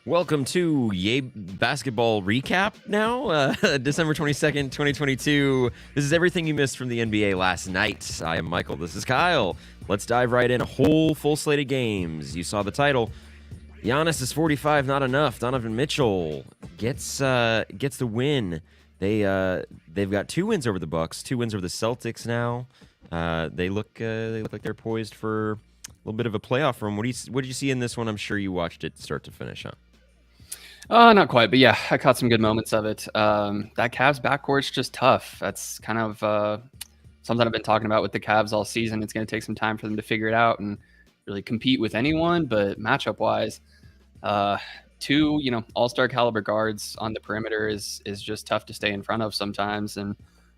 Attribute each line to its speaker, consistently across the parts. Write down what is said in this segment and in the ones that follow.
Speaker 1: Welcome to Yay Basketball Recap now, December 22nd, 2022. This is everything you missed from the NBA last night. I am Michael. This is Kyle. Let's dive right in. A whole full slate of games. You saw the title. Giannis is 45, not enough. Donovan Mitchell gets the win. They've got 2 wins over the Bucks, 2 wins over the Celtics now. They look like they're poised for a little bit of a playoff run. What did you see in this one? I'm sure you watched it start to finish, huh?
Speaker 2: Not quite, but yeah, I caught some good moments of it. That Cavs backcourt's just tough. That's kind of something I've been talking about with the Cavs all season. It's going to take some time for them to figure it out and really compete with anyone, but matchup-wise, 2 all-star caliber guards on the perimeter is just tough to stay in front of sometimes. And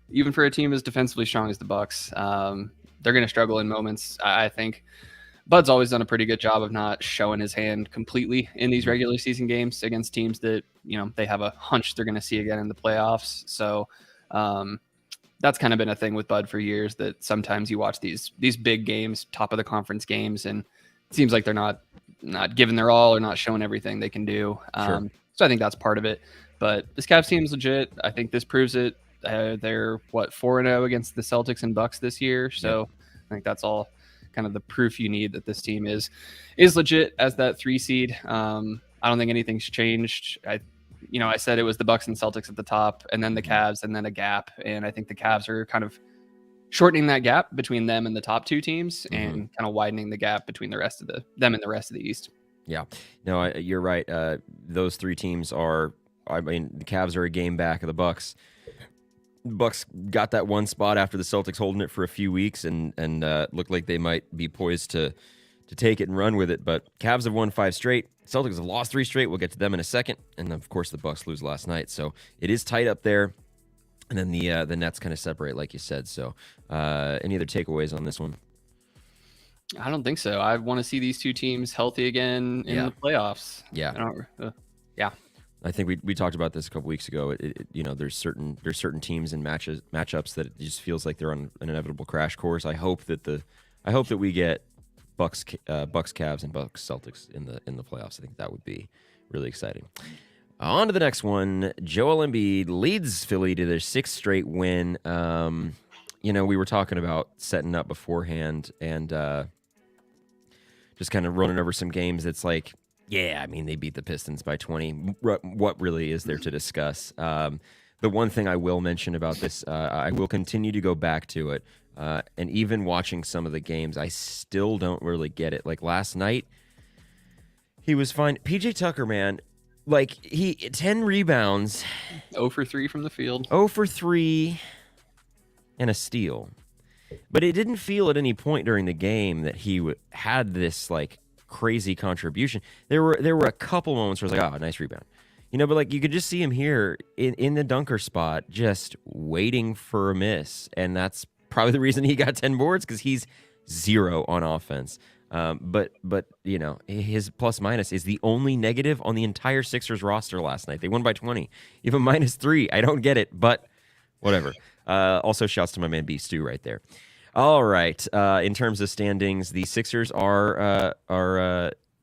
Speaker 2: even for a team as defensively strong as the Bucks, they're going to struggle in moments. I think Bud's always done a pretty good job of not showing his hand completely in these regular season games against teams that, they have a hunch they're going to see again in the playoffs. So that's kind of been a thing with Bud for years, that sometimes you watch these big games, top of the conference games, and it seems like they're not giving their all or not showing everything they can do.
Speaker 1: Sure.
Speaker 2: So I think that's part of it. But this Cavs team is legit. I think this proves it. They're 4-0 against the Celtics and Bucks this year. So I think that's all kind of the proof you need that this team is legit as that 3 seed. I don't think anything's changed. I said it was the Bucks and Celtics at the top, and then the Cavs, and then a gap. And I think the Cavs are kind of shortening that gap between them and the top 2 teams, and kind of widening the gap between them and the rest of the East.
Speaker 1: Yeah, no, you're right. Those 3 teams the Cavs are a game back of the Bucks. Bucks got that 1 spot after the Celtics holding it for a few weeks, and looked like they might be poised to take it and run with it. But Cavs have won 5 straight. Celtics have lost 3 straight. We'll get to them in a second. And of course, the Bucks lose last night, so it is tight up there. And then the Nets kind of separate, like you said. So, any other takeaways on this one?
Speaker 2: I don't think so. I want to see these 2 teams healthy again in the playoffs.
Speaker 1: Yeah. I think we talked about this a couple weeks ago. There's certain teams and matchups that it just feels like they're on an inevitable crash course. I hope that we get Bucks Cavs and Bucks Celtics in the playoffs. I think that would be really exciting. On to the next one. Joel Embiid leads Philly to their 6th straight win. We were talking about setting up beforehand and just kind of running over some games. It's like, yeah, they beat the Pistons by 20. What really is there to discuss? The one thing I will mention about this, I will continue to go back to it, and even watching some of the games, I still don't really get it. Like last night, he was fine. PJ Tucker, man, 10 rebounds.
Speaker 2: 0 for 3 from the field.
Speaker 1: 0 for 3 and a steal. But it didn't feel at any point during the game that he had this, crazy contribution. There were a couple moments where I was like, oh, nice rebound. But you could just see him here in the dunker spot just waiting for a miss. And that's probably the reason he got 10 boards, because he's 0 on offense. But his plus minus is the only negative on the entire Sixers roster last night. They won by 20. Even -3. I don't get it, but whatever. Also shouts to my man B Stu right there. All right. In terms of standings, the Sixers are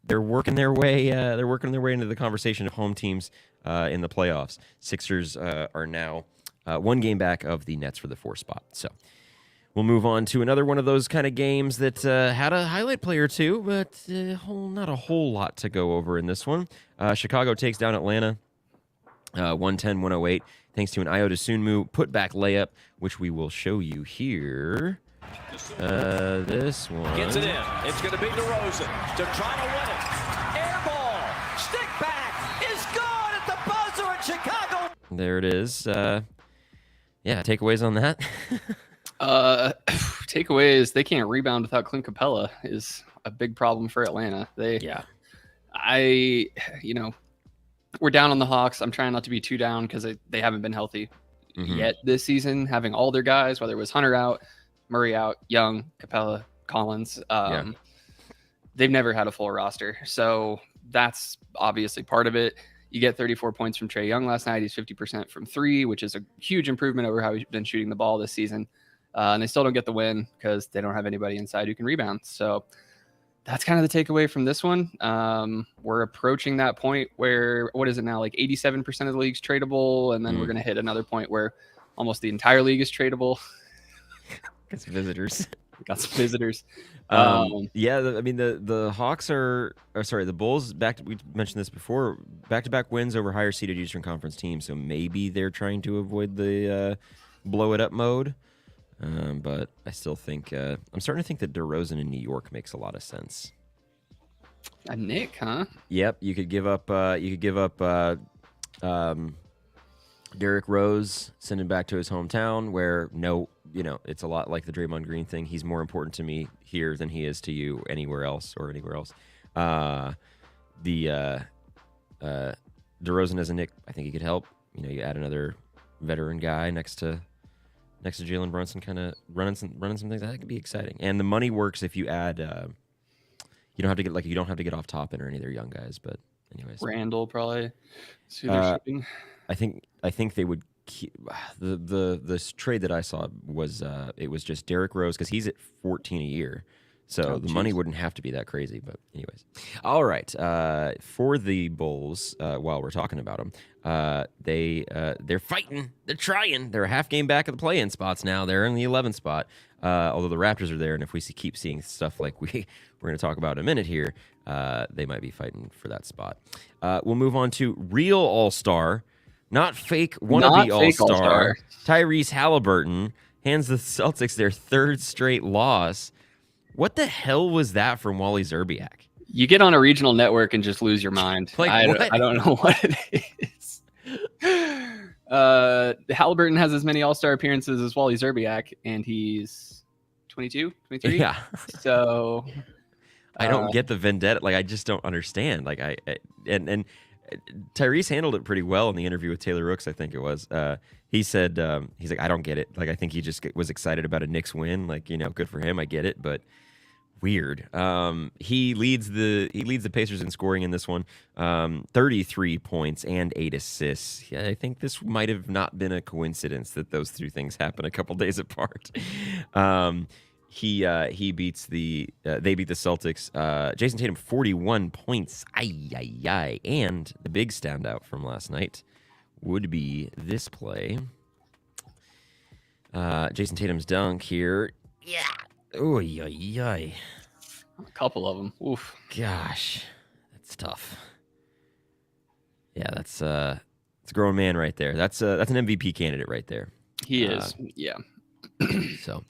Speaker 1: they're working their way into the conversation of home teams in the playoffs. Sixers are now 1 game back of the Nets for the 4th spot. So we'll move on to another one of those kind of games that had a highlight play or 2, but not a whole lot to go over in this one. Chicago takes down Atlanta 110-108 thanks to an Dosunmu putback layup, which we will show you here. This one
Speaker 3: gets it in. It's going to be DeRozan to try to win it. Air ball. Stick back is good at the buzzer in Chicago.
Speaker 1: There it is. Takeaways on that?
Speaker 2: Takeaways, they can't rebound without Clint Capella is a big problem for Atlanta. We're down on the Hawks. I'm trying not to be too down because they haven't been healthy yet this season, having all their guys, whether it was Hunter out, Murray out, Young, Capella, Collins. They've never had a full roster. So that's obviously part of it. You get 34 points from Trae Young last night. He's 50% from 3, which is a huge improvement over how he's been shooting the ball this season. And they still don't get the win because they don't have anybody inside who can rebound. So that's kind of the takeaway from this one. We're approaching that point where, what is it now? Like 87% of the league's tradable. And then we're going to hit another point where almost the entire league is tradable.
Speaker 1: Got some visitors.
Speaker 2: Got some visitors.
Speaker 1: Yeah, I mean the Hawks the Bulls we mentioned this before, back-to-back wins over higher seeded Eastern Conference teams, so maybe they're trying to avoid the blow it up mode. But I still think I'm starting to think that DeRozan in New York makes a lot of sense.
Speaker 2: A Nick, huh?
Speaker 1: Yep, you could give up Derrick Rose, send him back to his hometown where it's a lot like the Draymond Green thing. He's more important to me here than he is to you anywhere else. DeRozan as a Nick, I think he could help. You add another veteran guy next to Jalen Brunson, kind of running some things. That could be exciting. And the money works if you add. You don't have to get off top in or any of their young guys. But anyways,
Speaker 2: Randall probably. See who they're shipping.
Speaker 1: I think they would keep the trade that I saw was it was just Derrick Rose because he's at 14 a year. So the money wouldn't have to be that crazy. But anyways, all right. For the Bulls, while we're talking about them, they're fighting. They're trying. They're a half game back of the play-in spots now. They're in the 11th spot. Although the Raptors are there, and if we keep seeing stuff like we're going to talk about in a minute here, they might be fighting for that spot. We'll move on to real All-Star, not fake wannabe All-Star. Tyrese Halliburton hands the Celtics their third straight loss. What the hell was that from Wally Szczerbiak?
Speaker 2: You get on a regional network and just lose your mind. I don't know what it is. Halliburton has as many All-Star appearances as Wally Szczerbiak, and he's 22, 23.
Speaker 1: Yeah.
Speaker 2: So
Speaker 1: I don't get the vendetta. Like, I just don't understand. Like, and Tyrese handled it pretty well in the interview with Taylor Rooks, I think it was. He said, he's like, I don't get it. Like, I think he just was excited about a Knicks win. Like, good for him. I get it, but weird. He leads the Pacers in scoring in this one, 33 points and 8 assists. Yeah, I think this might have not been a coincidence that those two things happen a couple days apart. They beat the Celtics. Jason Tatum 41 points. And the big standout from last night would be this play. Jason Tatum's dunk here. Yeah. Oh, a
Speaker 2: couple of them. Oof.
Speaker 1: Gosh, that's tough. Yeah, that's a grown man right there. That's an MVP candidate right there.
Speaker 2: He is. Yeah.
Speaker 1: So,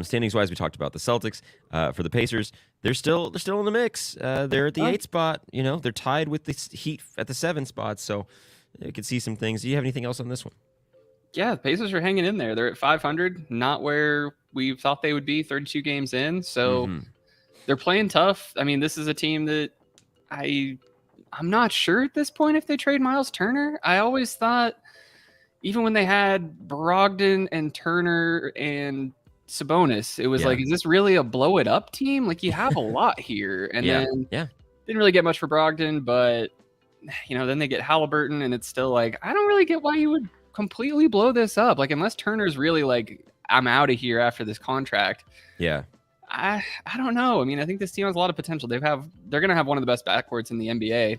Speaker 1: standings wise, we talked about the Celtics. For the Pacers, they're still in the mix. They're at the 8th spot. They're tied with the Heat at the 7th spot. So, you could see some things. Do you have anything else on this one?
Speaker 2: Yeah, the Pacers are hanging in there. They're at 500, not where we thought they would be 32 games in. So they're playing tough. I mean, this is a team that I'm not sure at this point if they trade Miles Turner. I always thought, even when they had Brogdon and Turner and Sabonis, it was like, is this really a blow it up team? Like, you have a lot here. And then didn't really get much for Brogdon, but then they get Halliburton, and it's still like, I don't really get why you would completely blow this up. Like, unless Turner's really like, I'm out of here after this contract.
Speaker 1: Yeah.
Speaker 2: I don't know. I mean, I think this team has a lot of potential. They're going to have one of the best backcourts in the NBA,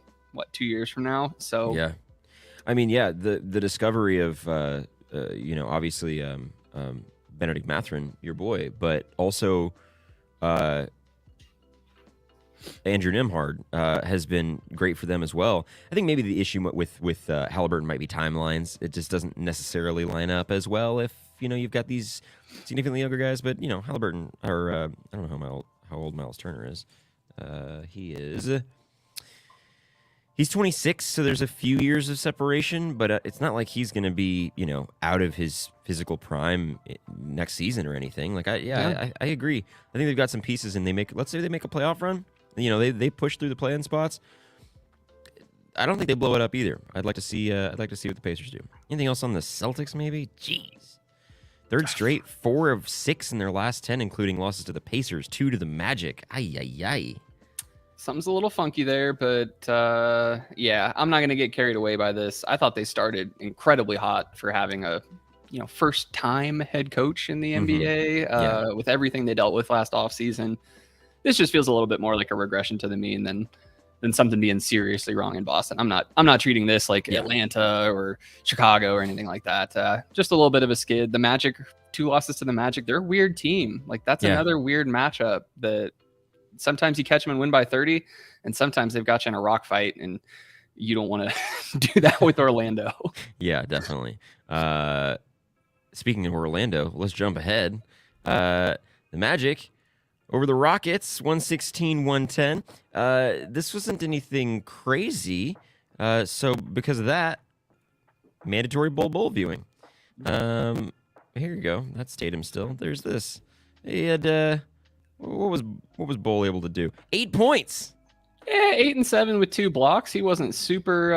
Speaker 2: 2 years from now? So
Speaker 1: yeah. I mean, yeah, the discovery of obviously Benedict Mathurin, your boy, but also Andrew Nembhard has been great for them as well. I think maybe the issue with Halliburton might be timelines. It just doesn't necessarily line up as well if you've got these significantly younger guys. But Halliburton, or I don't know how old Miles Turner is. He's 26, so there's a few years of separation, but it's not like he's going to be, out of his physical prime next season or anything. Like, I agree. I think they've got some pieces, and let's say they make a playoff run. They push through the play-in spots. I don't think they blow it up either. I'd like to see what the Pacers do. Anything else on the Celtics? Maybe. Jeez, third straight, 4 of 6 in their last 10, including losses to the Pacers, 2 to the Magic.
Speaker 2: Something's a little funky there, but I'm not going to get carried away by this. I thought they started incredibly hot for having a first-time head coach in the NBA with everything they dealt with last offseason. this just feels a little bit more like a regression to the mean than something being seriously wrong in Boston. I'm not treating this like Atlanta or Chicago or anything like that. Just a little bit of a skid. The Magic, 2 losses to the Magic. They're a weird team. Like that's another weird matchup that sometimes you catch them and win by 30, and sometimes they've got you in a rock fight, and you don't want to do that with Orlando.
Speaker 1: Yeah, definitely. Speaking of Orlando, let's jump ahead. The Magic over the Rockets, 116-110. This wasn't anything crazy. So because of that, mandatory bowl viewing. Here you go. That's Tatum still. There's this. He had what was Bowl able to do? 8 points.
Speaker 2: Yeah, 8 and 7 with 2 blocks. He wasn't super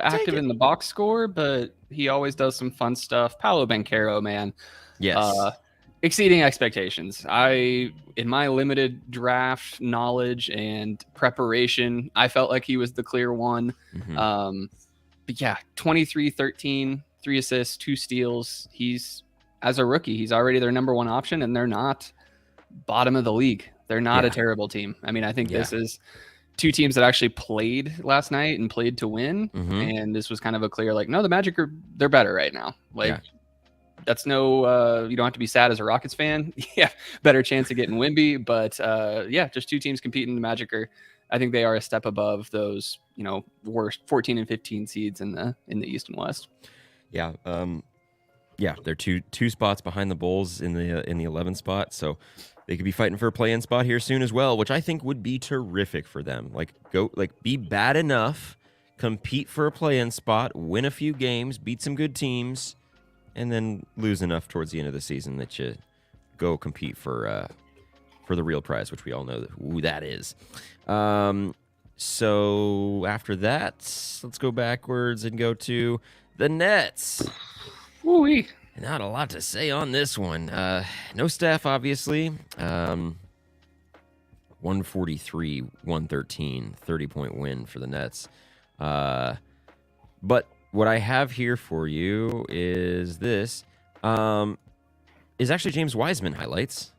Speaker 2: active in the box score, but he always does some fun stuff. Paolo Banchero, man.
Speaker 1: Yes.
Speaker 2: Exceeding expectations. In my limited draft knowledge and preparation, I felt like he was the clear one.
Speaker 1: Mm-hmm.
Speaker 2: But yeah, 23-13, 3 assists, 2 steals. He's, as a rookie, he's already their number 1 option, and they're not bottom of the league. They're not a terrible team. I mean, I think this is 2 teams that actually played last night and played to win.
Speaker 1: Mm-hmm.
Speaker 2: And this was kind of a clear, like, no, the Magic they're better right now. Like, that's no, you don't have to be sad as a Rockets fan. Better chance of getting Wemby. But just 2 teams competing. The Magic I think they are a step above those, worst 14 and 15 seeds in the East and West.
Speaker 1: Yeah. They're two spots behind the Bulls in the 11 spot. So they could be fighting for a play-in spot here soon as well, which I think would be terrific for them. Be bad enough, compete for a play-in spot, win a few games, beat some good teams, and then lose enough towards the end of the season that you go compete for the real prize, which we all know who that is. So after that, let's go backwards and go to the Nets.
Speaker 2: Woo-wee.
Speaker 1: Not a lot to say on this one. No Steph, obviously. 143-113, 30-point win for the Nets. But what I have here for you is this. Is actually James Wiseman highlights.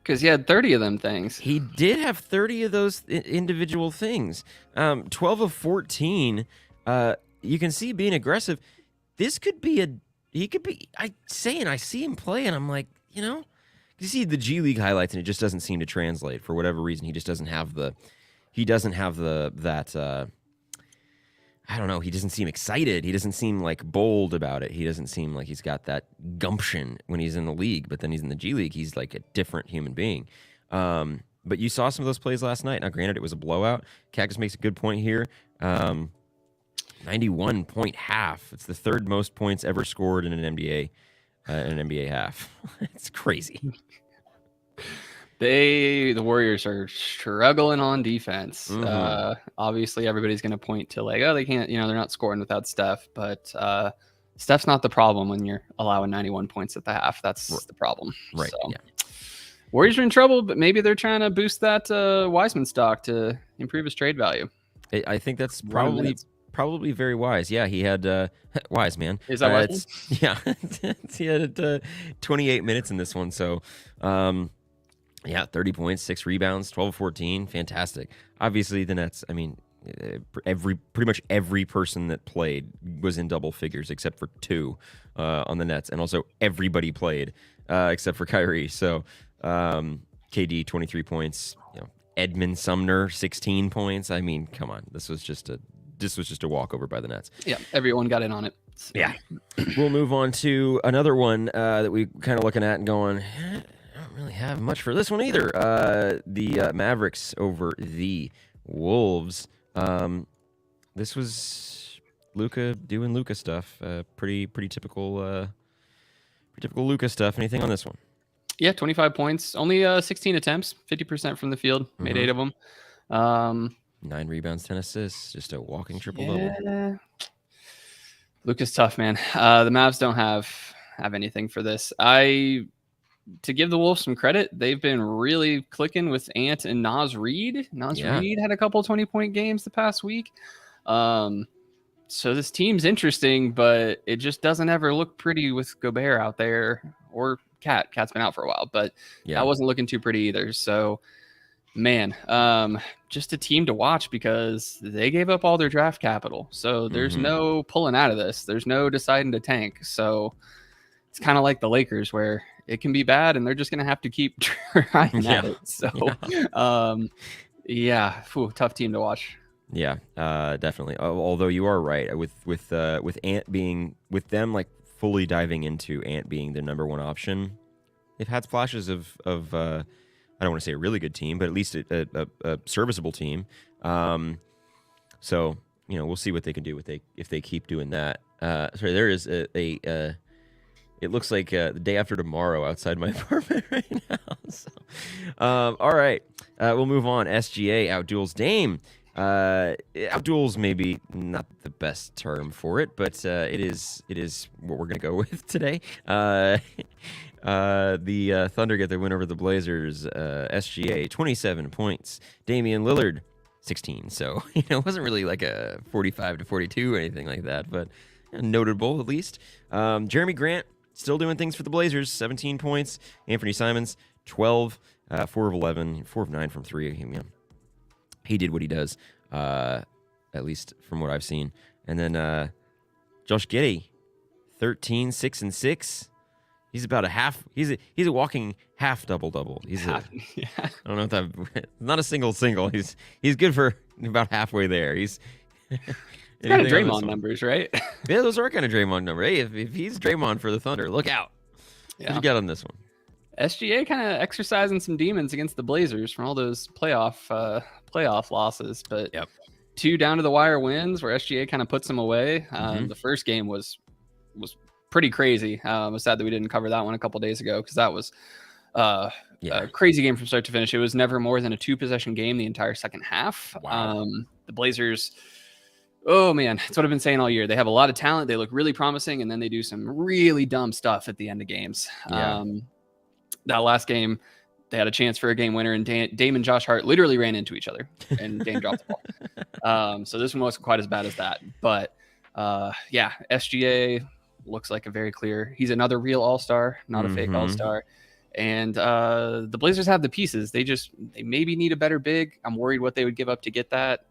Speaker 2: Because he had 30 of them things.
Speaker 1: He did have 30 of those individual things. 12 of 14. You can see being aggressive. This could be I see him play, and I'm like, you see the G League highlights, and it just doesn't seem to translate for whatever reason. He just doesn't have that. I don't know. He doesn't seem excited. He doesn't seem like bold about it. He doesn't seem like he's got that gumption when he's in the league. But then he's in the G League. He's like a different human being. But you saw some of those plays last night. Now, granted, it was a blowout. Cactus makes a good point here. 91-point half. It's the 3rd most points ever scored in an NBA half. It's crazy.
Speaker 2: The Warriors are struggling on defense.
Speaker 1: Mm-hmm.
Speaker 2: Obviously, everybody's going to point to like, oh, they can't, they're not scoring without Steph. But Steph's not the problem when you're allowing 91 points at the half. That's the problem.
Speaker 1: Right.
Speaker 2: So,
Speaker 1: yeah.
Speaker 2: Warriors are in trouble, but maybe they're trying to boost that Wiseman stock to improve his trade value.
Speaker 1: I think that's probably very wise. Yeah, he had wise man.
Speaker 2: Is that wise?
Speaker 1: Yeah, he had 28 minutes in this one. So, 30 points, 6 rebounds, 12 of 14, fantastic. Obviously, the Nets. I mean, pretty much every person that played was in double figures except for 2 on the Nets, and also everybody played except for Kyrie. So, KD 23 points. Edmund Sumner 16 points. I mean, come on, this was just a walkover by the Nets.
Speaker 2: Yeah, everyone got in on it. So.
Speaker 1: Yeah. We'll move on to another one that we kind of looking at and going, I don't really have much for this one either. The Mavericks over the Wolves. This was Luka doing Luka stuff. Pretty typical Luka stuff. Anything on this one?
Speaker 2: Yeah, 25 points. Only 16 attempts, 50% from the field. Made 8 of them.
Speaker 1: 9 rebounds, 10 assists. Just a walking triple-double.
Speaker 2: Luka's tough, man. The Mavs don't have anything for this. To give the Wolves some credit, they've been really clicking with Ant and Naz Reid. Reid had a couple 20-point games the past week. So this team's interesting, but it just doesn't ever look pretty with Gobert out there, or Cat's been out for a while, but that wasn't looking too pretty either. So Man, just a team to watch because they gave up all their draft capital. So there's no pulling out of this. There's no deciding to tank. So it's kind of like the Lakers where it can be bad and they're just going to have to keep trying at it. So, tough team to watch.
Speaker 1: Yeah, definitely. Although you are right with Ant being with them like fully diving into Ant being the number one option. They've had flashes of I don't want to say a really good team, but at least a serviceable team. So we'll see what they can do if they keep doing that. Sorry, there is a it looks like the day after tomorrow outside my apartment right now. So, all right, we'll move on. SGA outduels Dame. Outduels maybe not the best term for it, but it is what we're gonna go with today. The Thunder get their win over the Blazers. SGA 27 points. Damian Lillard 16. So it wasn't really like a 45-42 or anything like that, but notable at least. Jeremy Grant still doing things for the Blazers. 17 points. Anthony Simons 12, 4 of 11, 4 of 9 from three. He did what he does, at least from what I've seen. And then Josh Giddey 13, 6 and 6. He's about a half. He's a walking half double. I don't know if that. Not a single. He's good for about halfway there. He's
Speaker 2: kind of Draymond numbers, right?
Speaker 1: Yeah, those are kind of Draymond numbers. Hey, if he's Draymond for the Thunder, look out. Yeah. What you got on this one?
Speaker 2: SGA kind of exercising some demons against the Blazers from all those playoff losses, but 2 down to the wire wins where SGA kind of puts them away. The first game was pretty crazy. I was sad that we didn't cover that one a couple days ago because that was a crazy game from start to finish. It was never more than a 2-possession game the entire second half.
Speaker 1: Wow.
Speaker 2: The Blazers, oh man, that's what I've been saying all year. They have a lot of talent. They look really promising, and then they do some really dumb stuff at the end of games.
Speaker 1: Yeah.
Speaker 2: That last game, they had a chance for a game winner, and Dame and Josh Hart literally ran into each other, and Dame dropped the ball. So this one wasn't quite as bad as that. But SGA looks like a very clear. He's another real all-star, not a fake all-star. And the Blazers have the pieces. They maybe need a better big. I'm worried what they would give up to get that.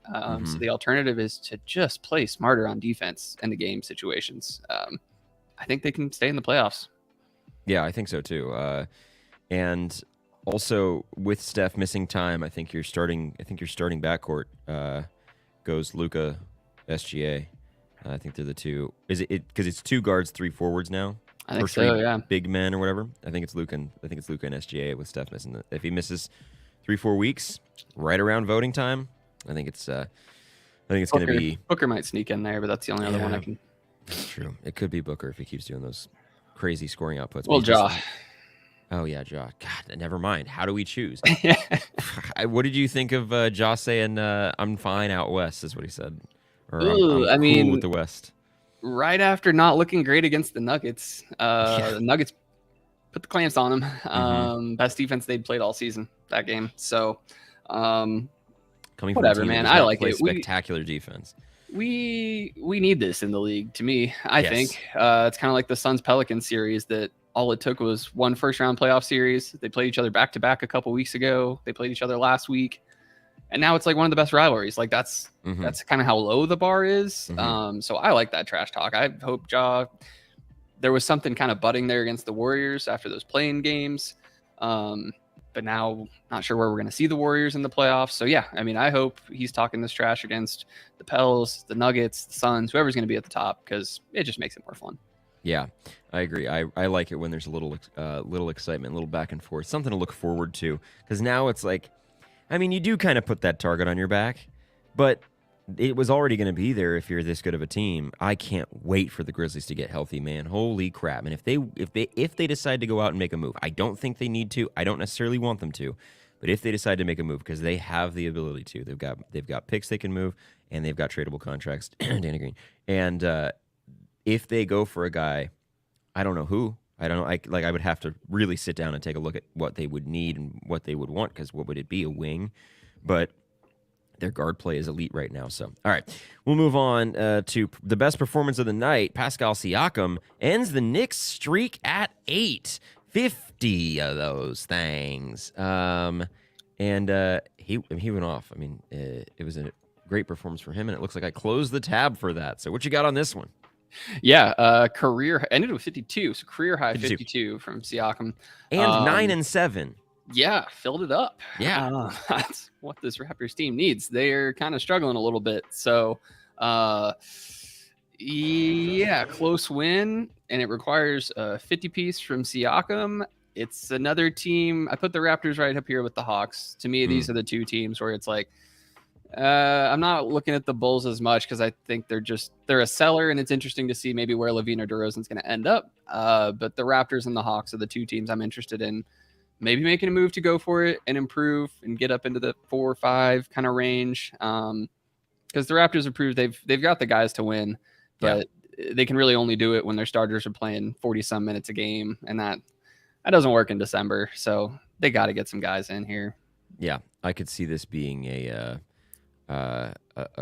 Speaker 2: So the alternative is to just play smarter on defense in the game situations. I think they can stay in the playoffs.
Speaker 1: Yeah, I think so too. And also with Steph missing time, I think your starting backcourt goes Luka, SGA. I think they're the two. Is it because it's 2 guards, 3 forwards now?
Speaker 2: I think so. Yeah,
Speaker 1: big men or whatever. I think it's Luka and SGA with Steph missing. If he misses 3-4 weeks, right around voting time, I think it's going to be
Speaker 2: Booker might sneak in there, but that's the only other one I can.
Speaker 1: That's true. It could be Booker if he keeps doing those crazy scoring outputs.
Speaker 2: Well, Ja.
Speaker 1: Oh yeah, Ja. God, never mind. How do we choose? What did you think of Ja saying "I'm fine out west"? Is what he said. Or I'm cool with the West.
Speaker 2: Right after not looking great against the Nuggets, the Nuggets put the clamps on them. Best defense they'd played all season that game. So,
Speaker 1: coming
Speaker 2: whatever, man. I like it.
Speaker 1: Spectacular defense.
Speaker 2: We need this in the league. To me, I think it's kind of like the Suns Pelicans series that all it took was one first-round playoff series. They played each other back-to-back a couple weeks ago. They played each other last week. And now it's like one of the best rivalries. Like that's kind of how low the bar is. So I like that trash talk. I hope there was something kind of budding there against the Warriors after those playing games. But now not sure where we're going to see the Warriors in the playoffs. So yeah, I mean, I hope he's talking this trash against the Pels, the Nuggets, the Suns, whoever's going to be at the top, because it just makes it more fun.
Speaker 1: Yeah, I agree. I like it when there's a little excitement, a little back and forth, something to look forward to. Because now it's like, I mean, you do kind of put that target on your back, but it was already going to be there if you're this good of a team. I can't wait for the Grizzlies to get healthy, man. Holy crap. And if they decide to go out and make a move, I don't think they need to. I don't necessarily want them to. But if they decide to make a move, because they have the ability to, they've got picks they can move, and they've got tradable contracts, Danny Green. And if they go for a guy, I don't know who. I don't know. I would have to really sit down and take a look at what they would need and what they would want, because what would it be? A wing? But their guard play is elite right now. So, all right, we'll move on to the best performance of the night. Pascal Siakam ends the Knicks streak at 8. 50 of those things. And he went off. I mean, it was a great performance for him, and it looks like I closed the tab for that. So what you got on this one?
Speaker 2: Yeah, career ended with 52, so career high
Speaker 1: 52.
Speaker 2: 52 from Siakam.
Speaker 1: And 9 and 7.
Speaker 2: Yeah, filled it up.
Speaker 1: Yeah.
Speaker 2: That's what this Raptors team needs. They're kind of struggling a little bit. So, yeah, close win, and it requires a 50 piece from Siakam. It's another team. I put the Raptors right up here with the Hawks. To me, these are the two teams where it's like, I'm not looking at the Bulls as much because I think they're a seller, and it's interesting to see maybe where Levine or DeRozan's going to end up. But the Raptors and the Hawks are the two teams I'm interested in maybe making a move to go for it and improve and get up into the 4 or 5 kind of range. Because the Raptors have proved they've got the guys to win, but they can really only do it when their starters are playing 40 some minutes a game, and that doesn't work in December. So they got to get some guys in here.
Speaker 1: Yeah, I could see this being a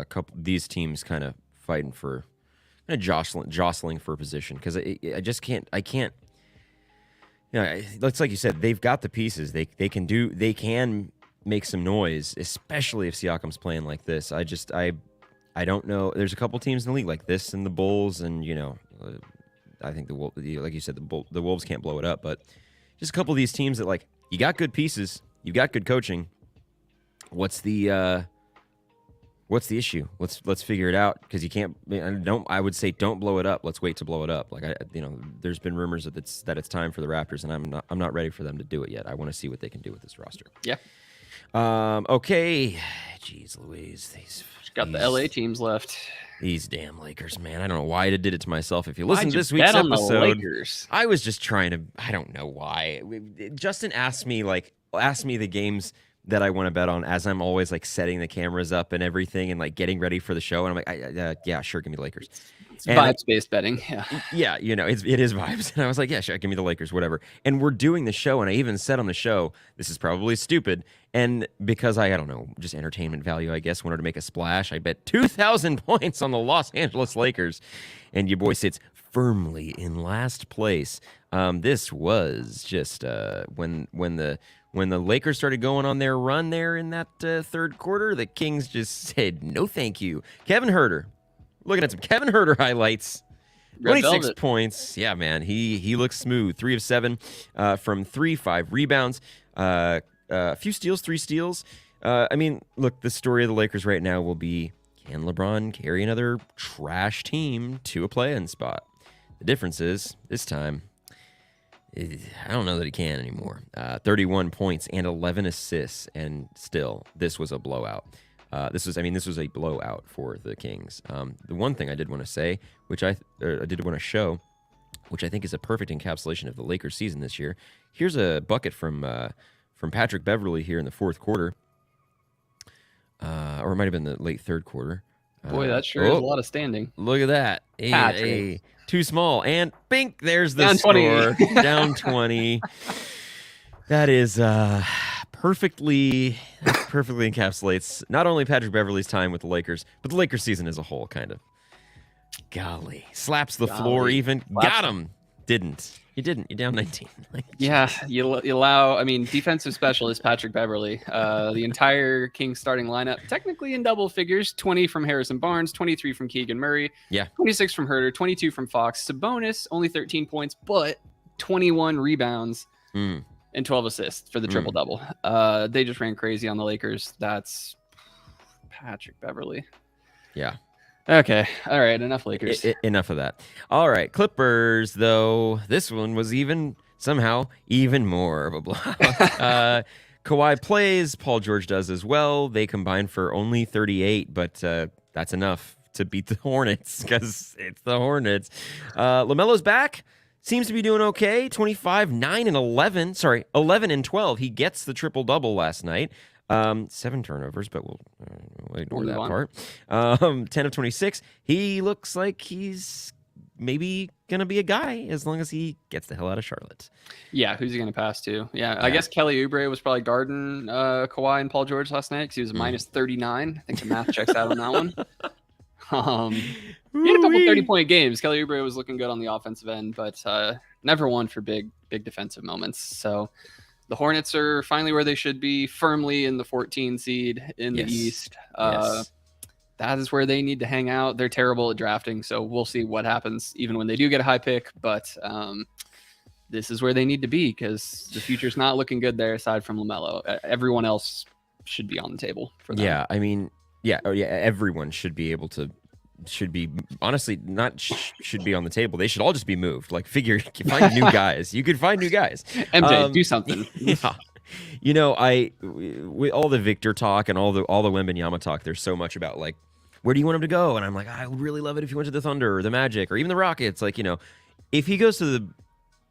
Speaker 1: couple these teams kind of fighting for kind of jostling for a position, because I can't. Yeah, it's like you said, they've got the pieces. They can make some noise, especially if Siakam's playing like this. I don't know. There's a couple teams in the league like this, and the Bulls, and I think like you said, the Wolves can't blow it up, but just a couple of these teams that, like, you got good pieces, you've got good coaching. What's the issue? Let's figure it out, because you can't. I would say don't blow it up. Let's wait to blow it up. Like, there's been rumors that it's time for the Raptors, and I'm not ready for them to do it yet. I want to see what they can do with this roster.
Speaker 2: Yeah.
Speaker 1: Okay. Jeez Louise, these
Speaker 2: got the LA teams left.
Speaker 1: These damn Lakers, man. I don't know why I did it to myself. If you listen to this week's
Speaker 2: bet on the
Speaker 1: episode,
Speaker 2: Lakers?
Speaker 1: I was just trying to. I don't know why. Justin asked me the games that I want to bet on as I'm always like setting the cameras up and everything and like getting ready for the show. And I'm like, yeah, sure, give me the Lakers.
Speaker 2: It's vibes-based betting. Yeah.
Speaker 1: Yeah, it is vibes. And I was like, yeah, sure, give me the Lakers, whatever. And we're doing the show, and I even said on the show, this is probably stupid. And because I don't know, just entertainment value, I guess, wanted to make a splash, I bet 2,000 points on the Los Angeles Lakers. And your boy sits firmly in last place. This was just when the Lakers started going on their run there in that third quarter, the Kings just said, no thank you. Kevin Huerter. Looking at some Kevin Huerter highlights. 26 points. Yeah, man. He looks smooth. 3 of 7 from 3, 5 rebounds. A few steals, 3 steals. I mean, look, the story of the Lakers right now will be, can LeBron carry another trash team to a play-in spot? The difference is, this time, I don't know that he can anymore. 31 points and 11 assists, and still, this was a blowout. This was a blowout for the Kings. The one thing I did want to say, which I did want to show, which I think is a perfect encapsulation of the Lakers season this year. Here's a bucket from Patrick Beverley here in the fourth quarter, or it might have been the late third quarter.
Speaker 2: Boy, that sure is a lot of standing.
Speaker 1: Look at that. Too small. And bink, there's the
Speaker 2: down
Speaker 1: score.
Speaker 2: 20.
Speaker 1: Down 20. That is perfectly encapsulates not only Patrick Beverley's time with the Lakers, but the Lakers season as a whole, kind of. Golly. Slaps the floor even. Got him. Didn't. You didn't. You're down 19.
Speaker 2: Yeah, you allow, defensive specialist Patrick Beverley. The entire Kings starting lineup, technically in double figures, 20 from Harrison Barnes, 23 from Keegan Murray, 26 from Huerter, 22 from Fox. Sabonis, only 13 points, but 21 rebounds and 12 assists for the triple-double. They just ran crazy on the Lakers. That's Patrick Beverley.
Speaker 1: Yeah.
Speaker 2: Okay. All right. Enough Lakers.
Speaker 1: Enough of that. All right. Clippers, though. This one was somehow even more of a blowout. Kawhi plays. Paul George does as well. They combine for only 38, but that's enough to beat the Hornets because it's the Hornets. LaMelo's back. Seems to be doing okay. 25, 9, and 11. Sorry, 11 and 12. He gets the triple-double last night. 7 turnovers, but we'll ignore that part. 10 of 26. He looks like he's maybe going to be a guy as long as he gets the hell out of Charlotte.
Speaker 2: Yeah, who's he going to pass to? Yeah, I guess Kelly Oubre was probably guarding Kawhi and Paul George last night because he was minus 39. I think the math checks out on that one. He had a couple 30-point games. Kelly Oubre was looking good on the offensive end, but never one for big defensive moments. So The Hornets are finally where they should be, firmly in the 14 seed in the East.
Speaker 1: Yes.
Speaker 2: That is where they need to hang out. They're terrible at drafting, so we'll see what happens even when they do get a high pick. But this is where they need to be because the future's not looking good there aside from LaMelo. Everyone else should be on the table for them.
Speaker 1: Yeah, I mean, everyone should be honestly not should be on the table. They should all just be moved. Like, find new guys. You could find new guys.
Speaker 2: MJ, do something.
Speaker 1: Yeah. You know, with all the Victor talk and all the Wembanyama talk, there's so much about like, where do you want him to go? And I'm like, I would really love it if he went to the Thunder or the Magic or even the Rockets. Like, you know, if he goes to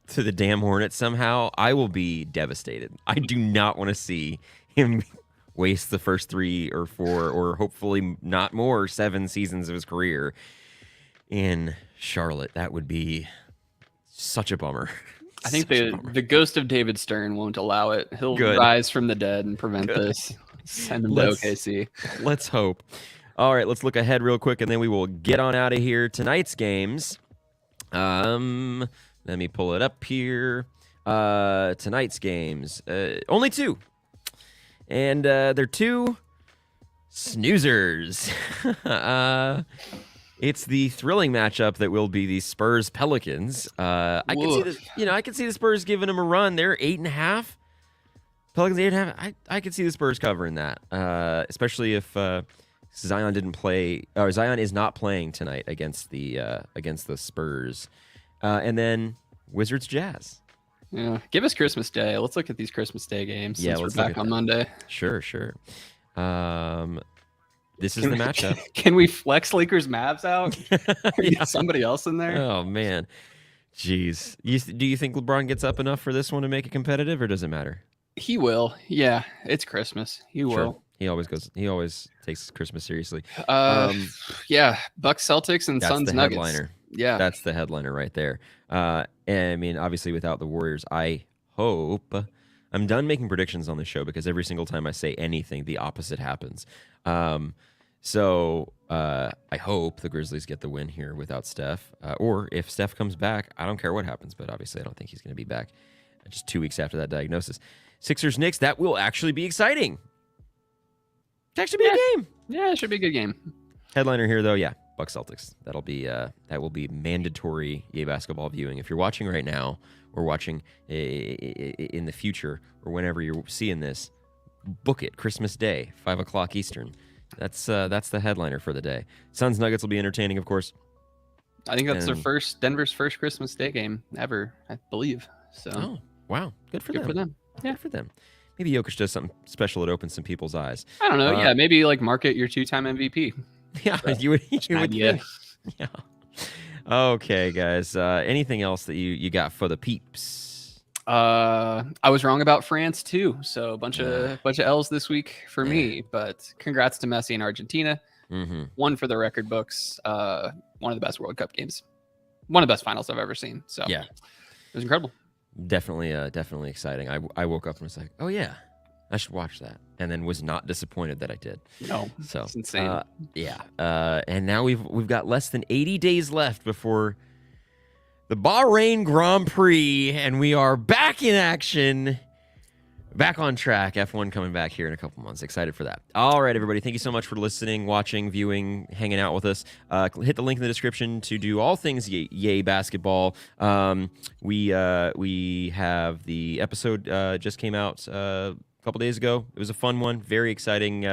Speaker 1: the damn Hornets somehow, I will be devastated. I do not want to see him waste the first 3 or 4 or hopefully not more 7 seasons of his career in Charlotte. That would be such a bummer.
Speaker 2: I think the ghost of David Stern won't allow it. He'll rise from the dead and prevent this. Send him to OKC.
Speaker 1: Let's hope. All right, let's look ahead real quick, and then we will get on out of here. Tonight's games. Let me pull it up here. Tonight's games. Only 2. And they're 2 snoozers. It's the thrilling matchup that will be the Spurs Pelicans. I can see the Spurs giving them a run. They're 8.5. Pelicans 8.5. I could see the Spurs covering that, especially if Zion didn't play. Or Zion is not playing tonight against the Spurs, and then Wizards Jazz.
Speaker 2: Yeah, give us Christmas Day. Let's look at these Christmas Day games.
Speaker 1: Yeah,
Speaker 2: since we're back on Monday.
Speaker 1: Sure. This is the matchup.
Speaker 2: Can we flex Lakers Mavs out? Get somebody else in there?
Speaker 1: Oh man, jeez. Do you think LeBron gets up enough for this one to make it competitive, or does it matter?
Speaker 2: He will. Yeah, it's Christmas. He will.
Speaker 1: He always takes Christmas seriously.
Speaker 2: Yeah, Bucks Celtics and Suns Nuggets.
Speaker 1: Headliner.
Speaker 2: Yeah,
Speaker 1: that's the headliner right there. And I mean, obviously, without the Warriors, I hope I'm done making predictions on this show because every single time I say anything, the opposite happens. So I hope the Grizzlies get the win here without Steph. Or if Steph comes back, I don't care what happens, but obviously I don't think he's going to be back just 2 weeks after that diagnosis. Sixers Knicks, that will actually be exciting. It's actually be a game.
Speaker 2: Yeah, it should be a good game.
Speaker 1: Headliner here, though, Bucks Celtics. That will be mandatory EA basketball viewing. If you're watching right now or watching in the future or whenever you're seeing this, book it. Christmas Day, 5:00 Eastern. That's the headliner for the day. Suns Nuggets will be entertaining, of course.
Speaker 2: I think that's Denver's first Christmas Day game ever, I believe. So.
Speaker 1: Oh, wow. Good for them.
Speaker 2: Yeah,
Speaker 1: good for them. Maybe Jokic does something special that opens some people's eyes.
Speaker 2: I don't know. Maybe like market your 2-time MVP.
Speaker 1: Yeah, you would think. Yeah. Okay, guys. Anything else that you got for the peeps?
Speaker 2: I was wrong about France too. So a bunch of L's this week for me. But congrats to Messi in Argentina.
Speaker 1: Mm-hmm.
Speaker 2: One for the record books. One of the best World Cup games. One of the best finals I've ever seen. So
Speaker 1: yeah,
Speaker 2: it was incredible.
Speaker 1: Definitely exciting. I woke up and was like, oh yeah, I should watch that, and then was not disappointed that I did.
Speaker 2: No,
Speaker 1: so
Speaker 2: it's insane.
Speaker 1: And now we've got less than 80 days left before the Bahrain Grand Prix, and we are back in action, back on track. F1 coming back here in a couple months. Excited for that. All right, everybody. Thank you so much for listening, watching, viewing, hanging out with us. Hit the link in the description to do all things Yay basketball. We have the episode just came out a couple days ago. It was a fun one, very exciting.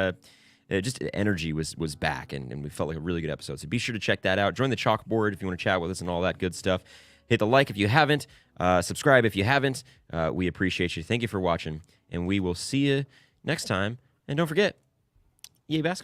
Speaker 1: Just energy was back, and we felt like a really good episode. So be sure to check that out. Join the chalkboard if you want to chat with us and all that good stuff. Hit the like if you haven't. Subscribe if you haven't. We appreciate you. Thank you for watching, and we will see you next time. And don't forget, Yay Basketball.